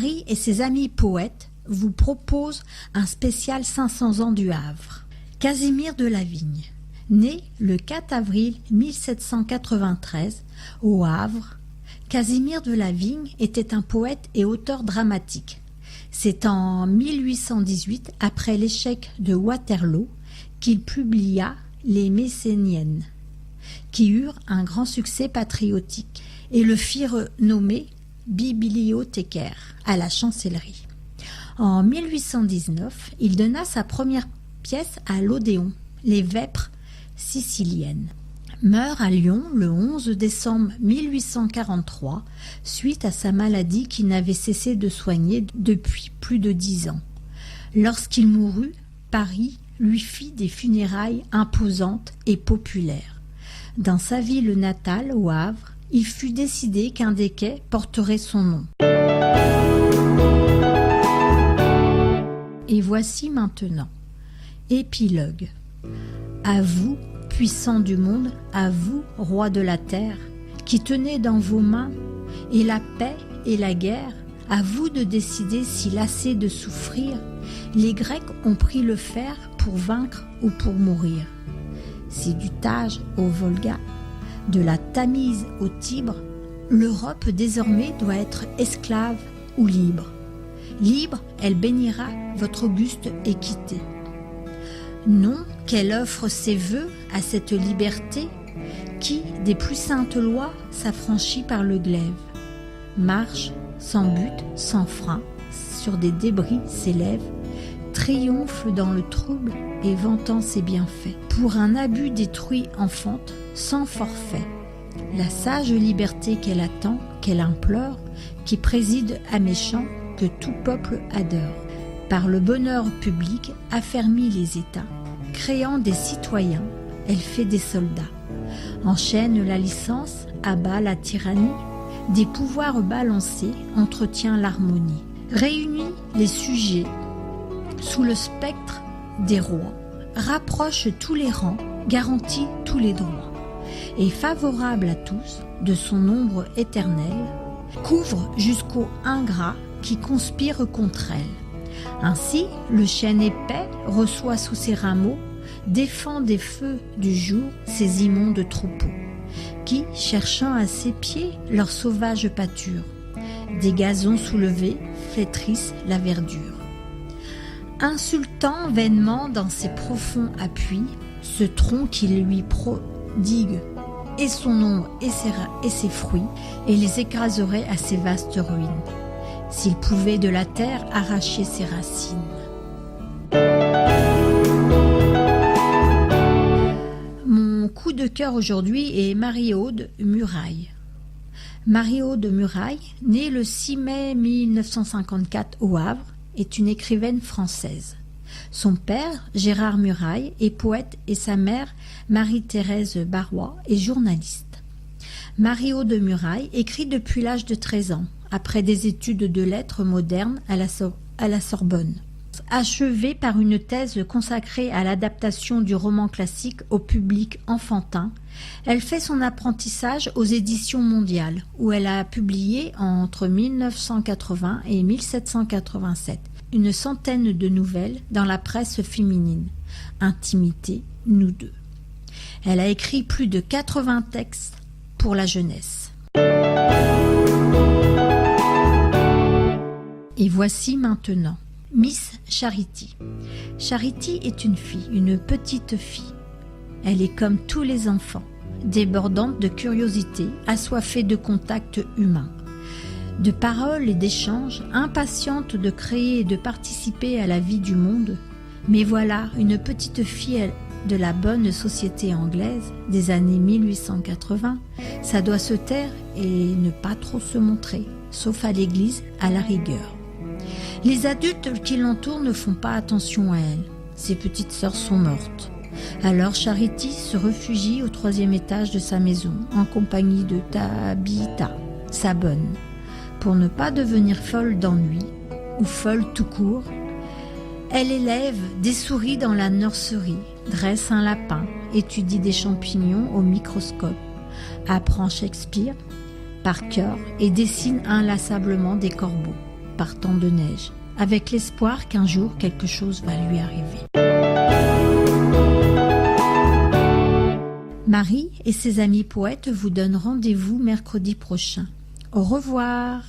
Marie et ses amis poètes vous proposent un spécial 500 ans du Havre. Casimir de la Vigne, né le 4 avril 1793 au Havre, Casimir de la Vigne était un poète et auteur dramatique. C'est en 1818, après l'échec de Waterloo, qu'il publia Les Messéniennes, qui eurent un grand succès patriotique et le firent nommer bibliothécaire à la chancellerie. En 1819, il donna sa première pièce à l'Odéon, Les Vêpres siciliennes. Meurt à Lyon le 11 décembre 1843 suite à sa maladie qu'il n'avait cessé de soigner depuis plus de 10 ans. Lorsqu'il mourut, Paris lui fit des funérailles imposantes et populaires. Dans sa ville natale, au Havre, il fut décidé qu'un des quais porterait son nom. Et voici maintenant, épilogue. À vous, puissant du monde, à vous, roi de la terre, qui tenez dans vos mains et la paix et la guerre, à vous de décider si, lassés de souffrir, les Grecs ont pris le fer pour vaincre ou pour mourir. Si du Tage au Volga, de la Tamise au Tibre, l'Europe désormais doit être esclave ou libre. Libre, elle bénira votre auguste équité. Non, qu'elle offre ses vœux à cette liberté qui, des plus saintes lois, s'affranchit par le glaive. Marche, sans but, sans frein, sur des débris s'élève, triomphe dans le trouble et vantant ses bienfaits. Pour un abus détruit enfante, sans forfait, la sage liberté qu'elle attend, qu'elle implore, qui préside à méchants, que tout peuple adore. Par le bonheur public, affermit les États. Créant des citoyens, elle fait des soldats. Enchaîne la licence, abat la tyrannie. Des pouvoirs balancés, entretient l'harmonie. Réunit les sujets sous le spectre des rois. Rapproche tous les rangs, garantit tous les droits. Et favorable à tous, de son ombre éternelle, couvre jusqu'aux ingrats qui conspirent contre elle. Ainsi, le chêne épais reçoit sous ses rameaux, défend des feux du jour ses immondes troupeaux, qui, cherchant à ses pieds leur sauvage pâture, des gazons soulevés flétrissent la verdure. Insultant vainement dans ses profonds appuis, ce tronc qui lui prodigue et son ombre et ses fruits, et les écraserait à ses vastes ruines, s'il pouvait de la terre arracher ses racines. Mon coup de cœur aujourd'hui est Marie-Aude Muraille. Marie-Aude Muraille, née le 6 mai 1954 au Havre, est une écrivaine française. Son père, Gérard Muraille, est poète et sa mère, Marie-Thérèse Barrois, est journaliste. Marie-Aude Muraille écrit depuis l'âge de 13 ans, après des études de lettres modernes à la Sorbonne. Achevée par une thèse consacrée à l'adaptation du roman classique au public enfantin, elle fait son apprentissage aux éditions mondiales, où elle a publié entre 1980 et 1787 une centaine de nouvelles dans la presse féminine. Intimité, nous deux. Elle a écrit plus de 80 textes pour la jeunesse. Et voici maintenant Miss Charity. Charity est une fille, une petite fille. Elle est comme tous les enfants, débordante de curiosité, assoiffée de contacts humains, de paroles et d'échanges, impatiente de créer et de participer à la vie du monde. Mais voilà, une petite fille de la bonne société anglaise des années 1880, ça doit se taire et ne pas trop se montrer, sauf à l'église à la rigueur. Les adultes qui l'entourent ne font pas attention à elle. Ses petites sœurs sont mortes. Alors Charity se réfugie au 3e étage de sa maison, en compagnie de Tabitha, sa bonne. Pour ne pas devenir folle d'ennui, ou folle tout court, elle élève des souris dans la nurserie, dresse un lapin, étudie des champignons au microscope, apprend Shakespeare par cœur et dessine inlassablement des corbeaux. par tant de neige, avec l'espoir qu'un jour quelque chose va lui arriver. Marie et ses amis poètes vous donnent rendez-vous mercredi prochain. Au revoir.